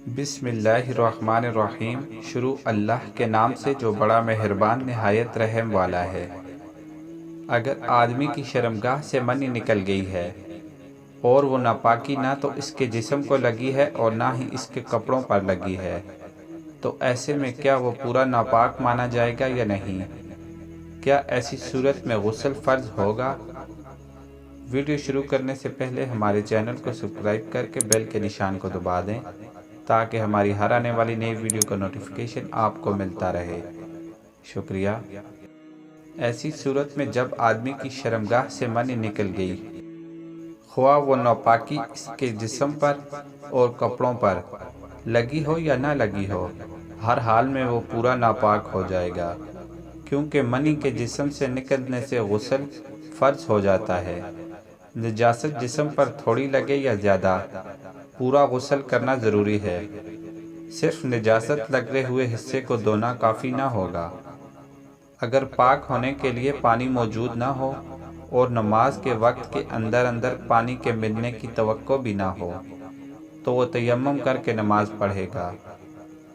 بسم اللہ الرحمن الرحیم۔ شروع اللہ کے نام سے جو بڑا مہربان نہایت رحم والا ہے۔ اگر آدمی کی شرمگاہ سے منی نکل گئی ہے اور وہ ناپاکی نہ تو اس کے جسم کو لگی ہے اور نہ ہی اس کے کپڑوں پر لگی ہے، تو ایسے میں کیا وہ پورا ناپاک مانا جائے گا یا نہیں؟ کیا ایسی صورت میں غسل فرض ہوگا؟ ویڈیو شروع کرنے سے پہلے ہمارے چینل کو سبسکرائب کر کے بیل کے نشان کو دبا دیں تاکہ ہماری ہر آنے والی نئی ویڈیو کا نوٹیفیکیشن آپ کو ملتا رہے۔ شکریہ۔ ایسی صورت میں جب آدمی کی شرمگاہ سے منی نکل گئی، خواہ وہ ناپاکی اس کے جسم پر اور کپڑوں پر لگی ہو یا نہ لگی ہو، ہر حال میں وہ پورا ناپاک ہو جائے گا، کیونکہ منی کے جسم سے نکلنے سے غسل فرض ہو جاتا ہے۔ نجاست جسم پر تھوڑی لگے یا زیادہ، پورا غسل کرنا ضروری ہے۔ صرف نجاست لگے ہوئے حصے کو دھونا کافی نہ ہوگا۔ اگر پاک ہونے کے لیے پانی موجود نہ ہو اور نماز کے وقت کے اندر پانی کے ملنے کی توقع بھی نہ ہو، تو وہ تیمم کر کے نماز پڑھے گا،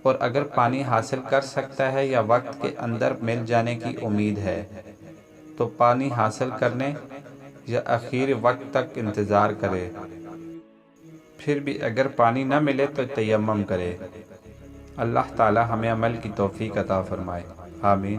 اور اگر پانی حاصل کر سکتا ہے یا وقت کے اندر مل جانے کی امید ہے تو پانی حاصل کرنے یا آخری وقت تک انتظار کرے۔ پھر بھی اگر پانی نہ ملے تو تیمم کرے۔ اللہ تعالی ہمیں عمل کی توفیق عطا فرمائے، آمین۔